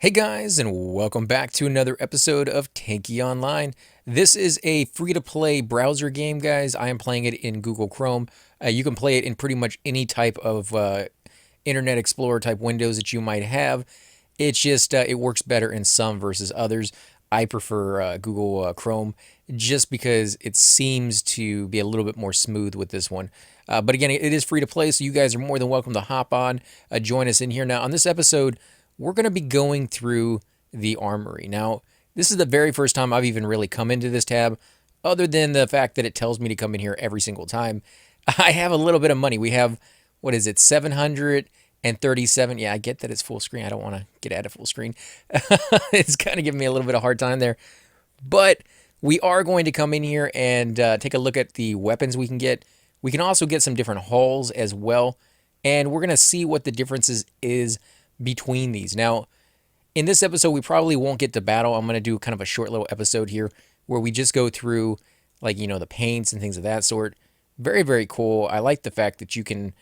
Hey guys, and welcome back to another episode of Tanki Online. This is a free-to-play browser game, guys. I am playing it in Google Chrome. You can play it in pretty much any type of Internet Explorer type windows that you might have. It's just it works better in some versus others. I prefer Google Chrome just because it seems to be a little bit more smooth with this one. But again, it is free to play, so you guys are more than welcome to hop on, join us in here. Now, on this episode, we're going to be going through the armory. Now, this is the very first time I've even really come into this tab, other than the fact that it tells me to come in here every single time. I have a little bit of money. We have, what is it, 737. Yeah, I get that it's full screen. I don't want to get out of full screen. It's kind of giving me a little bit of a hard time there. But we are going to come in here and take a look at the weapons we can get. We can also get some different hulls as well. And we're going to see what the differences is between these. Now, in this episode, we probably won't get to battle. I'm going to do kind of a short little episode here where we just go through, like, the paints and things of that sort. Very, very cool. I like the fact that you can...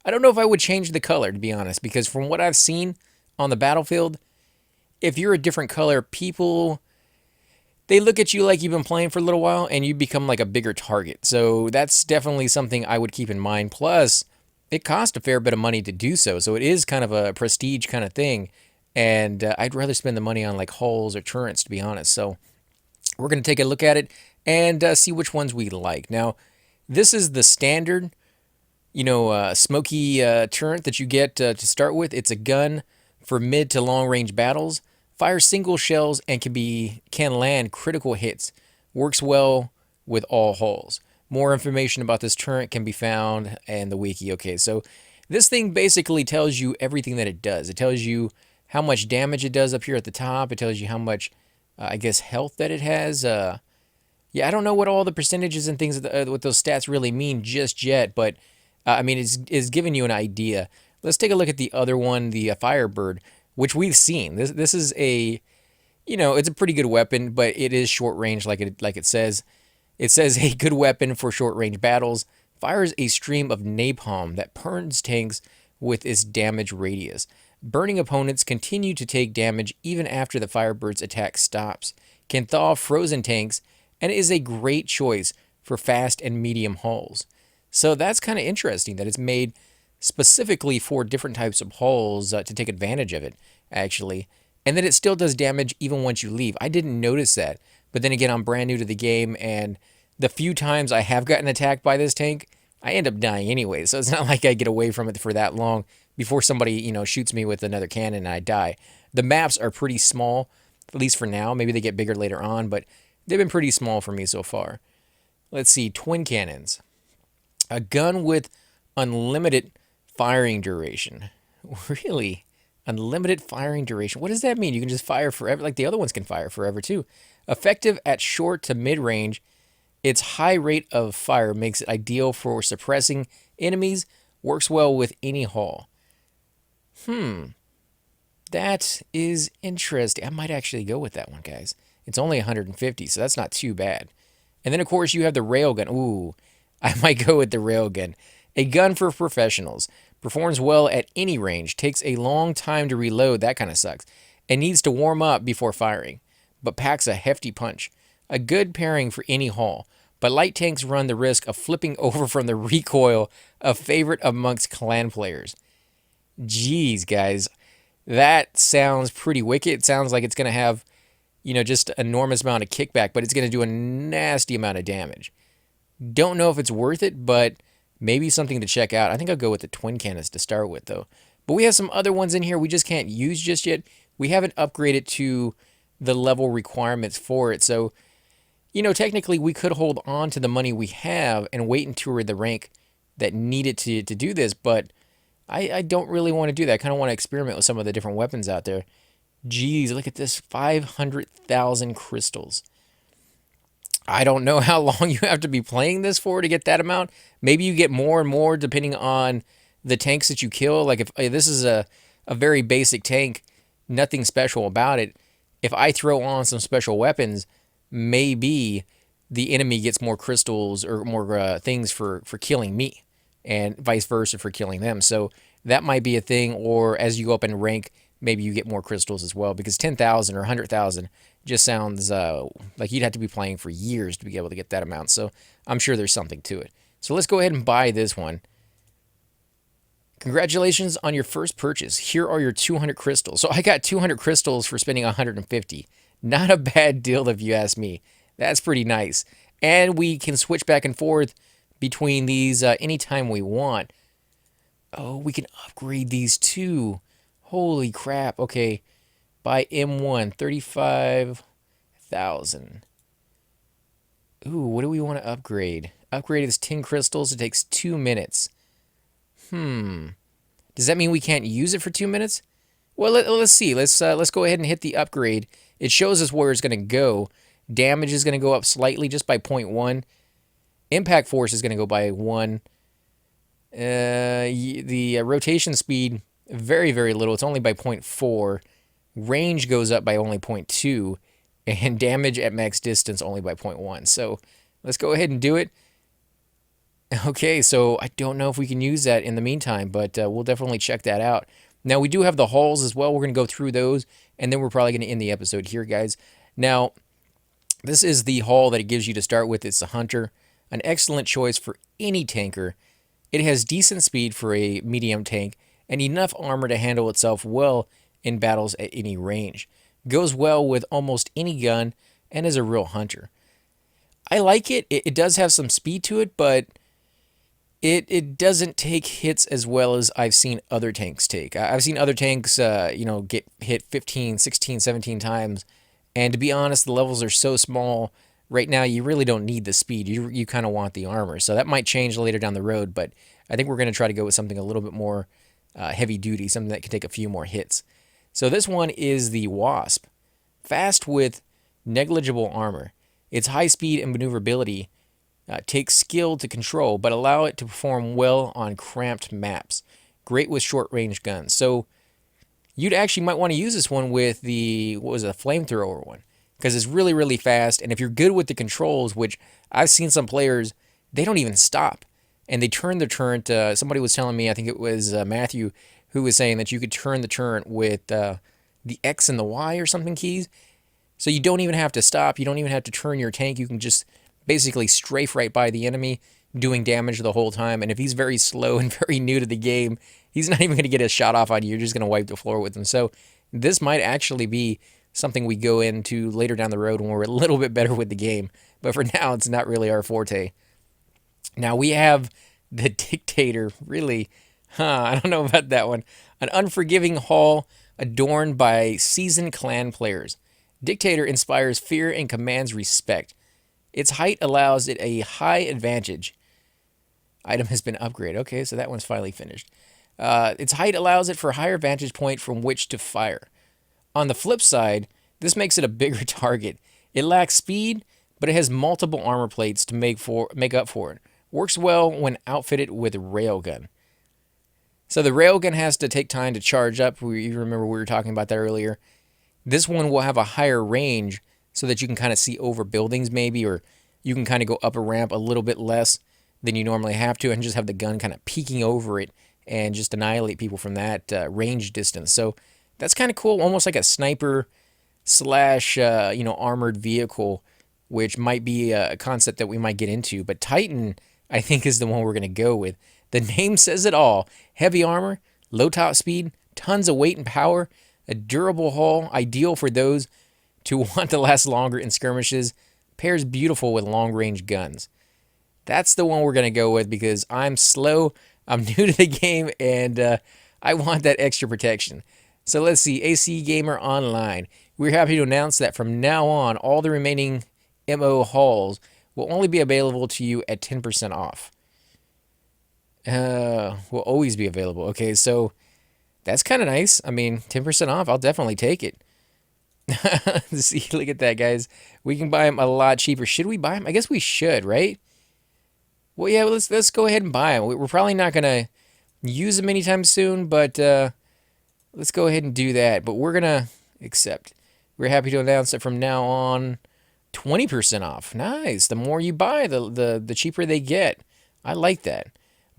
I don't know if I would change the color, to be honest, because from what I've seen on the battlefield, if you're a different color, people... they look at you like you've been playing for a little while and you become like a bigger target. So that's definitely something I would keep in mind. Plus, it costs a fair bit of money to do so. So it is kind of a prestige kind of thing. And I'd rather spend the money on like hulls or turrets, to be honest. So we're going to take a look at it and see which ones we like. Now, this is the standard, smoky turret that you get to start with. It's a gun for mid to long range battles. Fires single shells and can land critical hits. Works well with all hulls. More information about this turret can be found in the wiki. Okay, so this thing basically tells you everything that it does. It tells you how much damage it does up here at the top. It tells you how much, health that it has. Yeah, I don't know what all the percentages and things, what those stats really mean just yet, but it's giving you an idea. Let's take a look at the other one, the Firebird, which we've seen. This is a, it's a pretty good weapon, but it is short range, like it says. It says a good weapon for short range battles. Fires a stream of napalm that burns tanks with its damage radius. Burning opponents continue to take damage even after the Firebird's attack stops. Can thaw frozen tanks and is a great choice for fast and medium hulls. So that's kind of interesting that it's made specifically for different types of hulls to take advantage of it, actually. And that it still does damage even once you leave. I didn't notice that. But then again, I'm brand new to the game, and the few times I have gotten attacked by this tank, I end up dying anyway. So it's not like I get away from it for that long before somebody, shoots me with another cannon and I die. The maps are pretty small, at least for now. Maybe they get bigger later on, but they've been pretty small for me so far. Let's see, twin cannons. A gun with unlimited firing duration. Really? Unlimited firing duration. What does that mean? You can just fire forever, like the other ones can fire forever too. Effective at short to mid-range, its high rate of fire makes it ideal for suppressing enemies, works well with any hull. That is interesting. I might actually go with that one, guys. It's only 150, so that's not too bad. And then, of course, you have the railgun. Ooh, I might go with the railgun. A gun for professionals. Performs well at any range. Takes a long time to reload. That kind of sucks. And needs to warm up before firing, but packs a hefty punch. A good pairing for any hull, but light tanks run the risk of flipping over from the recoil, a favorite amongst clan players. Jeez, guys, that sounds pretty wicked. It sounds like it's going to have, just an enormous amount of kickback, but it's going to do a nasty amount of damage. Don't know if it's worth it, but maybe something to check out. I think I'll go with the twin cannons to start with, though. But we have some other ones in here we just can't use just yet. We haven't upgraded to the level requirements for it. So, technically we could hold on to the money we have and wait until we're the rank that needed to do this. But I don't really want to do that. I kind of want to experiment with some of the different weapons out there. Geez, look at this, 500,000 crystals. I don't know how long you have to be playing this for to get that amount. Maybe you get more and more depending on the tanks that you kill. Like if this is a very basic tank, nothing special about it. If I throw on some special weapons, maybe the enemy gets more crystals or more things for killing me, and vice versa for killing them. So that might be a thing, or as you go up in rank, maybe you get more crystals as well, because 10,000 or 100,000 just sounds like you'd have to be playing for years to be able to get that amount. So I'm sure there's something to it. So let's go ahead and buy this one. Congratulations on your first purchase. Here are your 200 crystals. So I got 200 crystals for spending 150. Not a bad deal if you ask me. That's pretty nice. And we can switch back and forth between these anytime we want. Oh, we can upgrade these too. Holy crap. Okay. Buy M1, 35,000. Ooh, what do we want to upgrade? Upgrade is 10 crystals. It takes 2 minutes. Does that mean we can't use it for 2 minutes? Well, let's see. Let's go ahead and hit the upgrade. It shows us where it's going to go. Damage is going to go up slightly, just by 0.1. Impact force is going to go by 1. The rotation speed, very, very little. It's only by 0.4. Range goes up by only 0.2. And damage at max distance only by 0.1. So let's go ahead and do it. Okay, so I don't know if we can use that in the meantime, but we'll definitely check that out. Now, we do have the halls as well. We're going to go through those, and then we're probably going to end the episode here, guys. Now, this is the hall that it gives you to start with. It's the Hunter, an excellent choice for any tanker. It has decent speed for a medium tank and enough armor to handle itself well in battles at any range. Goes well with almost any gun and is a real hunter. I like it. It does have some speed to it, but it doesn't take hits as well as I've seen other tanks take. I've seen other tanks, get hit 15, 16, 17 times. And to be honest, the levels are so small. Right now, you really don't need the speed. You kind of want the armor. So that might change later down the road, but I think we're going to try to go with something a little bit more heavy duty, something that can take a few more hits. So this one is the Wasp. Fast with negligible armor. Its high speed and maneuverability takes skill to control, but allow it to perform well on cramped maps. Great with short-range guns. So you'd actually might want to use this one with the, flamethrower one, because it's really, really fast. And if you're good with the controls, which I've seen some players, they don't even stop. And they turn the turret. Somebody was telling me, I think it was Matthew, who was saying that you could turn the turret with the X and the Y or something keys. So you don't even have to stop. You don't even have to turn your tank. You can just basically strafe right by the enemy, doing damage the whole time. And if he's very slow and very new to the game, he's not even going to get a shot off on you. You're just going to wipe the floor with him. So this might actually be something we go into later down the road when we're a little bit better with the game. But for now, it's not really our forte. Now we have the Dictator. Really, I don't know about that one. An unforgiving hall adorned by seasoned clan players. Dictator inspires fear and commands respect. Its height allows it a high advantage. Item has been upgraded. Okay, so that one's finally finished. Its height allows it for a higher vantage point from which to fire. On the flip side, this makes it a bigger target. It lacks speed, but it has multiple armor plates to make up for it. Works well when outfitted with a railgun. So the railgun has to take time to charge up. You remember we were talking about that earlier. This one will have a higher range so that you can kind of see over buildings maybe, or you can kind of go up a ramp a little bit less than you normally have to and just have the gun kind of peeking over it and just annihilate people from that range distance. So that's kind of cool, almost like a sniper slash, armored vehicle, which might be a concept that we might get into. But Titan, I think, is the one we're going to go with. The name says it all. Heavy armor, low top speed, tons of weight and power, a durable hull, ideal for those to want to last longer in skirmishes, pairs beautiful with long-range guns. That's the one we're going to go with because I'm slow, I'm new to the game, and I want that extra protection. So let's see, AC Gamer Online. We're happy to announce that from now on, all the remaining MO halls will only be available to you at 10% off. Will always be available. Okay, so that's kind of nice. I mean, 10% off, I'll definitely take it. See, look at that, guys. We can buy them a lot cheaper. Should we buy them? I guess we should, right? Well, yeah, let's go ahead and buy them. We're probably not going to use them anytime soon, but let's go ahead and do that. But we're going to accept. We're happy to announce that from now on, 20% off. Nice. The more you buy, the cheaper they get. I like that.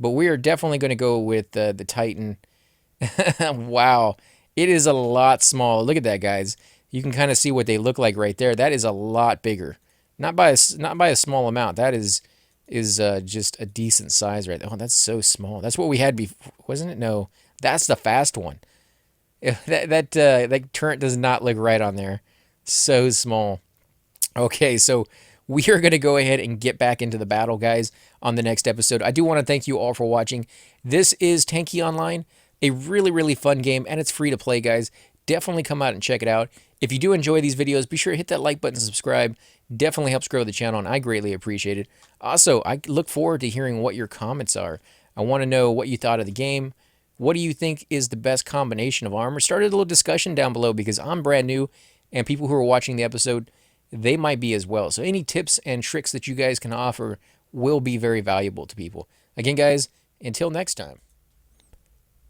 But we are definitely going to go with the Titan. Wow. It is a lot smaller. Look at that, guys. You can kind of see what they look like right there. That is a lot bigger. Not by a small amount. That is just a decent size right there. Oh, that's so small. That's what we had before, wasn't it? No, that's the fast one. That turret does not look right on there. So small. Okay, so we are going to go ahead and get back into the battle, guys, on the next episode. I do want to thank you all for watching. This is Tankionline, a really, really fun game, and it's free to play, guys. Definitely come out and check it out. If you do enjoy these videos, be sure to hit that like button and subscribe. Definitely helps grow the channel, and I greatly appreciate it. Also, I look forward to hearing what your comments are. I want to know what you thought of the game. What do you think is the best combination of armor? Start a little discussion down below because I'm brand new, and people who are watching the episode, they might be as well. So any tips and tricks that you guys can offer will be very valuable to people. Again, guys, until next time.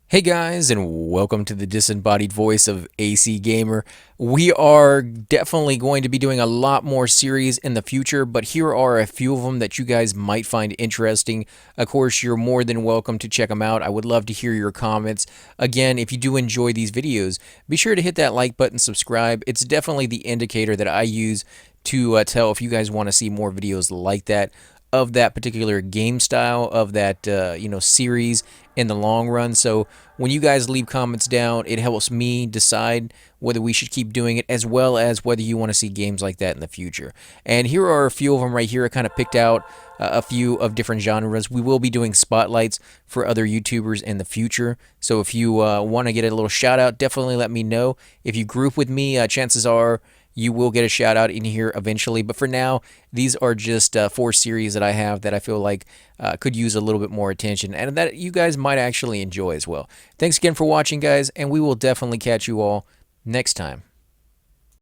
Hey guys, and welcome to the disembodied voice of AC Gamer. We are definitely going to be doing a lot more series in the future, but here are a few of them that you guys might find interesting. Of course, you're more than welcome to check them out. I would love to hear your comments. Again, if you do enjoy these videos, be sure to hit that like button, subscribe. It's definitely the indicator that I use to tell if you guys want to see more videos like that, of that particular game style, of that series in the long run. So when you guys leave comments down, it helps me decide whether we should keep doing it, as well as whether you want to see games like that in the future. And here are a few of them right here. I kind of picked out a few of different genres. We will be doing spotlights for other YouTubers in the future. So if you want to get a little shout out, definitely let me know. If you group with me, chances are you will get a shout out in here eventually. But for now, these are just 4 series that I have that I feel like could use a little bit more attention and that you guys might actually enjoy as well. Thanks again for watching, guys, and we will definitely catch you all next time.